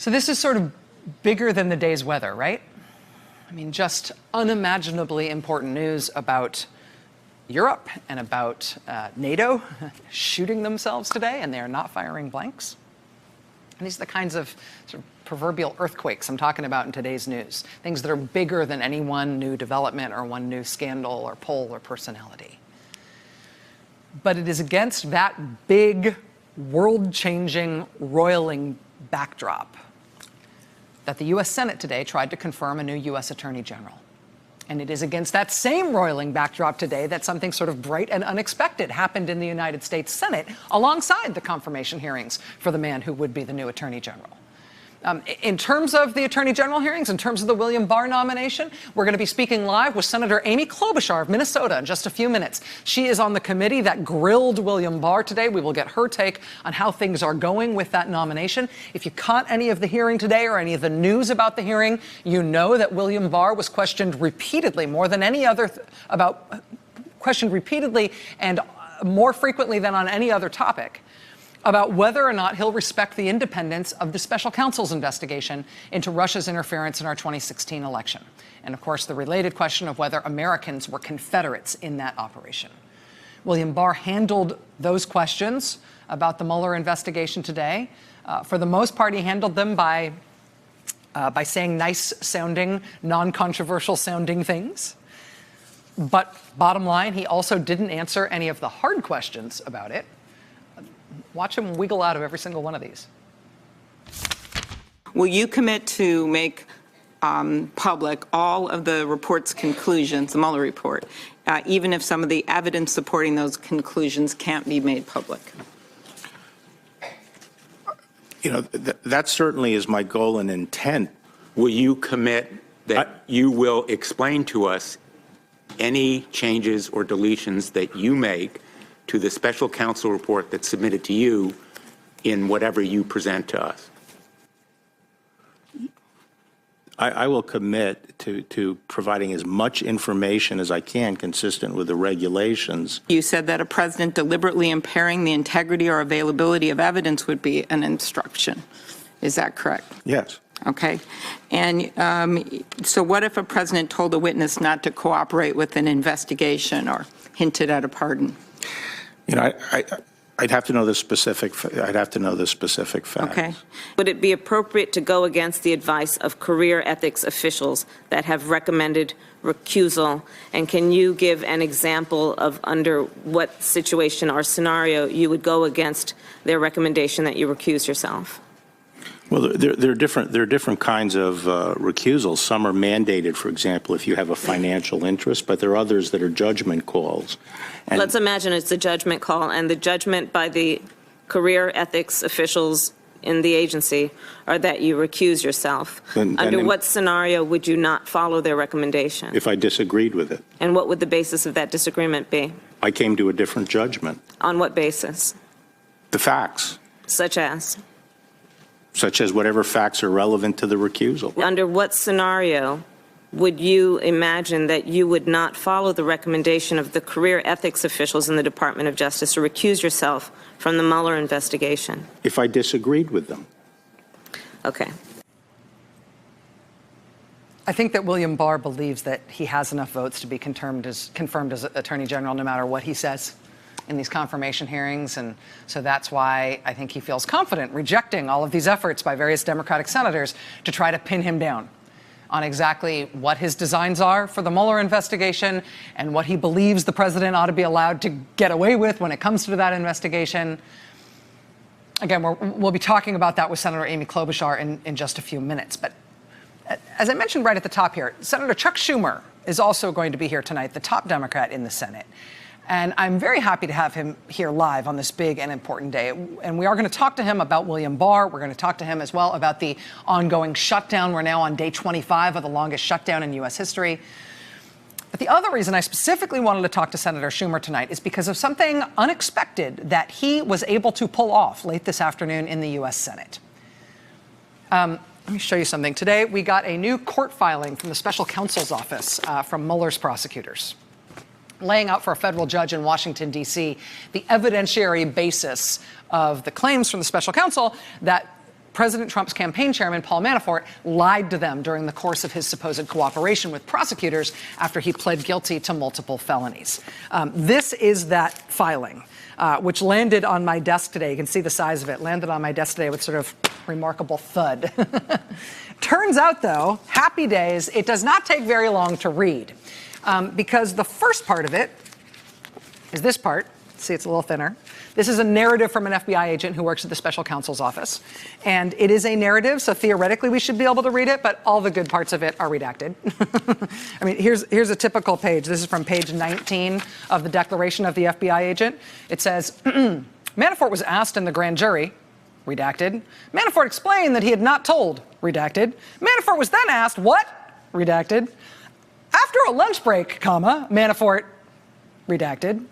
So this is sort of bigger than the day's weather, right? I mean, just unimaginably important news about Europe and about NATO shooting themselves today, and they are not firing blanks. And these are the kinds of sort of proverbial earthquakes I'm talking about in today's news, things that are bigger than any one new development or one new scandal or poll or personality. But it is against that big, world-changing, roiling backdrop that the U.S. Senate today tried to confirm a new U.S. Attorney General. And it is against that same roiling backdrop today that something sort of bright and unexpected happened in the United States Senate alongside the confirmation hearings for the man who would be the new Attorney General. In terms of the Attorney General hearings, in terms of the William Barr nomination, we're going to be speaking live with Senator Amy Klobuchar of Minnesota in just a few minutes. She is on the committee that grilled William Barr today. We will get her take on how things are going with that nomination. If you caught any of the hearing today or any of the news about the hearing, you know that William Barr was questioned repeatedly, more than any other, questioned repeatedly and more frequently than on any other topic, about whether or not he'll respect the independence of the special counsel's investigation into Russia's interference in our 2016 election. And of course, the related question of whether Americans were Confederates in that operation. William Barr handled those questions about the Mueller investigation today. For the most part, he handled them by saying nice-sounding, non-controversial sounding things. But bottom line, he also didn't answer any of the hard questions about it. Watch him wiggle out of every single one of these. Will you commit to make public all of the report's conclusions, the Mueller report, even if some of the evidence supporting those conclusions can't be made public? You know, that certainly is my goal and intent. Will you commit that you will explain to us any changes or deletions that you make to the special counsel report that's submitted to you in whatever you present to us? I will commit to providing as much information as I can consistent with the regulations. You said that a president deliberately impairing the integrity or availability of evidence would be an obstruction. Is that correct? Yes. Okay. And so what if a president told a witness not to cooperate with an investigation or hinted at a pardon? You know, I'd have to know the specific. I'd have to know the specific facts. Okay. Would it be appropriate to go against the advice of career ethics officials that have recommended recusal? And can you give an example of under what situation or scenario you would go against their recommendation that you recuse yourself? Well, there are different kinds of recusals. Some are mandated, for example, if you have a financial interest, but there are others that are judgment calls. And let's imagine it's a judgment call, and the judgment by the career ethics officials in the agency are that you recuse yourself. Under what scenario would you not follow their recommendation? If I disagreed with it. And what would the basis of that disagreement be? I came to a different judgment. On what basis? The facts. Such as? Such as whatever facts are relevant to the recusal. Under what scenario would you imagine that you would not follow the recommendation of the career ethics officials in the Department of Justice to recuse yourself from the Mueller investigation? If I disagreed with them. Okay. I think that William Barr believes that he has enough votes to be confirmed as Attorney General no matter what he says in these confirmation hearings, and so that's why I think he feels confident rejecting all of these efforts by various Democratic senators to try to pin him down on exactly what his designs are for the Mueller investigation and what he believes the president ought to be allowed to get away with when it comes to that investigation. Again, we'll be talking about that with Senator Amy Klobuchar in just a few minutes. But as I mentioned right at the top here, Senator Chuck Schumer is also going to be here tonight, the top Democrat in the Senate. And I'm very happy to have him here live on this big and important day. And we are going to talk to him about William Barr. We're going to talk to him as well about the ongoing shutdown. We're now on day 25 of the longest shutdown in U.S. history. But the other reason I specifically wanted to talk to Senator Schumer tonight is because of something unexpected that he was able to pull off late this afternoon in the U.S. Senate. Let me show you something. Today, we got a new court filing from the special counsel's office from Mueller's prosecutors, laying out for a federal judge in Washington, D.C., the evidentiary basis of the claims from the special counsel that President Trump's campaign chairman, Paul Manafort, lied to them during the course of his supposed cooperation with prosecutors after he pled guilty to multiple felonies. This is that filing, which landed on my desk today. You can see the size of it. Landed on my desk today with sort of remarkable thud. Turns out, though, happy days, it does not take very long to read, because the first part of it is this part. See, it's a little thinner. This is a narrative from an FBI agent who works at the special counsel's office. And it is a narrative, so theoretically we should be able to read it, but all the good parts of it are redacted. I mean, here's a typical page. This is from page 19 of the declaration of the FBI agent. It says, Manafort was asked in the grand jury, redacted. Manafort explained that he had not told, redacted. Manafort was then asked, what? Redacted. After a lunch break, comma, Manafort, redacted.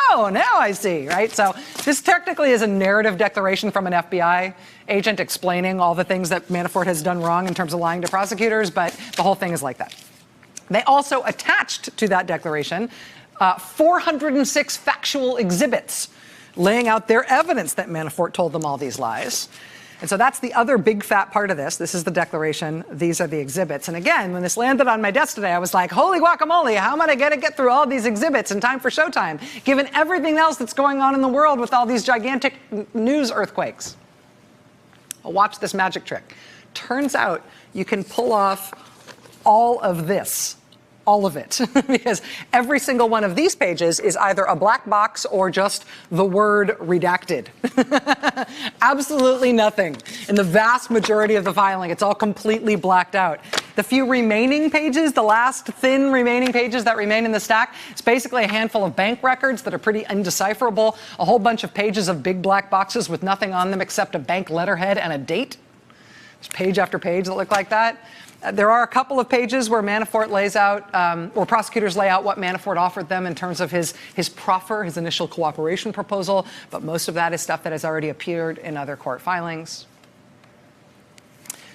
Oh, now I see, right? So this technically is a narrative declaration from an FBI agent explaining all the things that Manafort has done wrong in terms of lying to prosecutors, but the whole thing is like that. They also attached to that declaration 406 factual exhibits laying out their evidence that Manafort told them all these lies. And so that's the other big fat part of this. This is the declaration. These are the exhibits. And again, when this landed on my desk today, I was like, holy guacamole, how am I going to get through all these exhibits in time for showtime, given everything else that's going on in the world with all these gigantic news earthquakes? Well, watch this magic trick. Turns out you can pull off all of this. All of it, because every single one of these pages is either a black box or just the word redacted. Absolutely nothing. In the vast majority of the filing, it's all completely blacked out. The few remaining pages, the last thin remaining pages that remain in the stack, it's basically a handful of bank records that are pretty undecipherable, a whole bunch of pages of big black boxes with nothing on them except a bank letterhead and a date. There's page after page that look like that. There are a couple of pages where Manafort lays out, or prosecutors lay out what Manafort offered them in terms of his proffer, his initial cooperation proposal, but most of that is stuff that has already appeared in other court filings.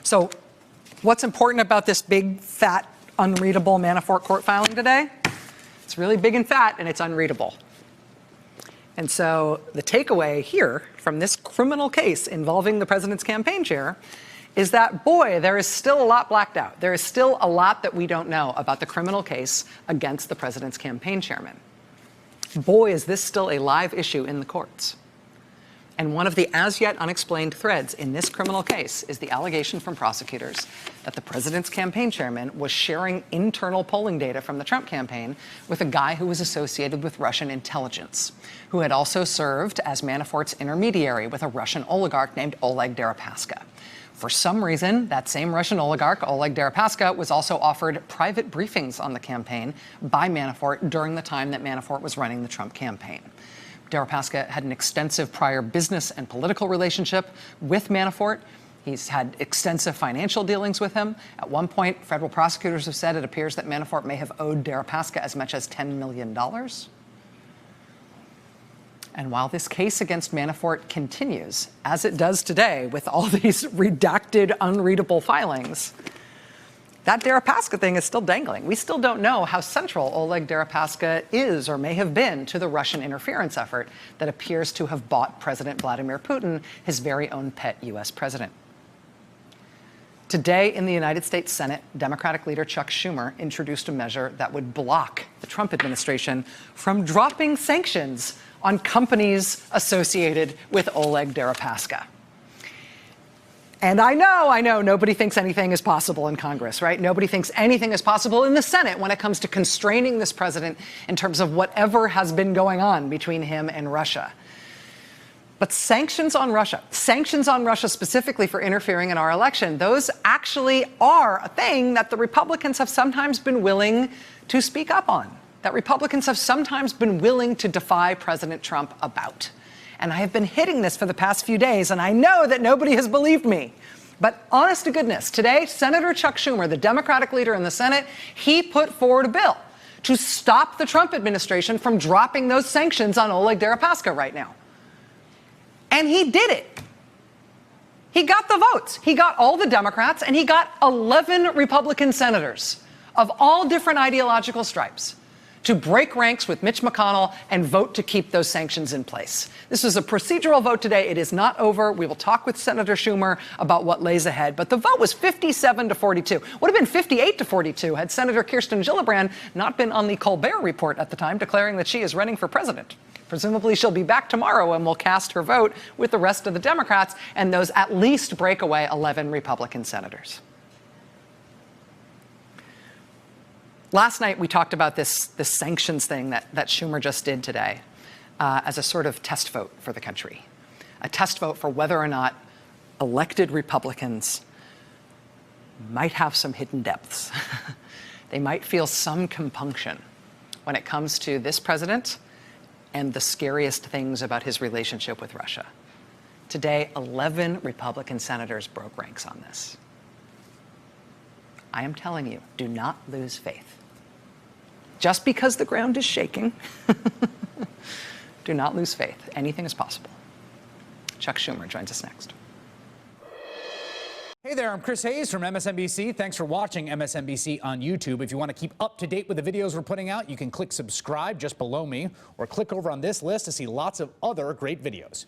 So what's important about this big, fat, unreadable Manafort court filing today? It's really big and fat, and it's unreadable. And so the takeaway here from this criminal case involving the president's campaign chair is that, boy, there is still a lot blacked out. There is still a lot that we don't know about the criminal case against the president's campaign chairman. Boy, is this still a live issue in the courts. And one of the as yet unexplained threads in this criminal case is the allegation from prosecutors that the president's campaign chairman was sharing internal polling data from the Trump campaign with a guy who was associated with Russian intelligence, who had also served as Manafort's intermediary with a Russian oligarch named Oleg Deripaska. For some reason, that same Russian oligarch, Oleg Deripaska, was also offered private briefings on the campaign by Manafort during the time that Manafort was running the Trump campaign. Deripaska had an extensive prior business and political relationship with Manafort. He's had extensive financial dealings with him. At one point, federal prosecutors have said it appears that Manafort may have owed Deripaska as much as $10 million. And while this case against Manafort continues, as it does today with all these redacted, unreadable filings, that Deripaska thing is still dangling. We still don't know how central Oleg Deripaska is or may have been to the Russian interference effort that appears to have bought President Vladimir Putin his very own pet U.S. president. Today in the United States Senate, Democratic leader Chuck Schumer introduced a measure that would block the Trump administration from dropping sanctions on companies associated with Oleg Deripaska. And I know, nobody thinks anything is possible in Congress, right? Nobody thinks anything is possible in the Senate when it comes to constraining this president in terms of whatever has been going on between him and Russia. But sanctions on Russia specifically for interfering in our election, those actually are a thing that the Republicans have sometimes been willing to speak up on, that Republicans have sometimes been willing to defy President Trump about. And I have been hitting this for the past few days, and I know that nobody has believed me. But honest to goodness, today, Senator Chuck Schumer, the Democratic leader in the Senate, he put forward a bill to stop the Trump administration from dropping those sanctions on Oleg Deripaska right now. And he did it. He got the votes. He got all the Democrats, and he got 11 Republican senators of all different ideological stripes to break ranks with Mitch McConnell and vote to keep those sanctions in place. This was a procedural vote today. It is not over. We will talk with Senator Schumer about what lays ahead. But the vote was 57 to 42. Would have been 58 to 42 had Senator Kirsten Gillibrand not been on the Colbert Report at the time, declaring that she is running for president. Presumably, she'll be back tomorrow and will cast her vote with the rest of the Democrats and those at least breakaway 11 Republican senators. Last night, we talked about this sanctions thing that Schumer just did today as a sort of test vote for the country, a test vote for whether or not elected Republicans might have some hidden depths. They might feel some compunction when it comes to this president and the scariest things about his relationship with Russia. Today, 11 Republican senators broke ranks on this. I am telling you, do not lose faith. Just because the ground is shaking, do not lose faith. Anything is possible. Chuck Schumer joins us next. Hey there, I'm Chris Hayes from MSNBC. Thanks for watching MSNBC on YouTube. If you want to keep up to date with the videos we're putting out, you can click subscribe just below me or click over on this list to see lots of other great videos.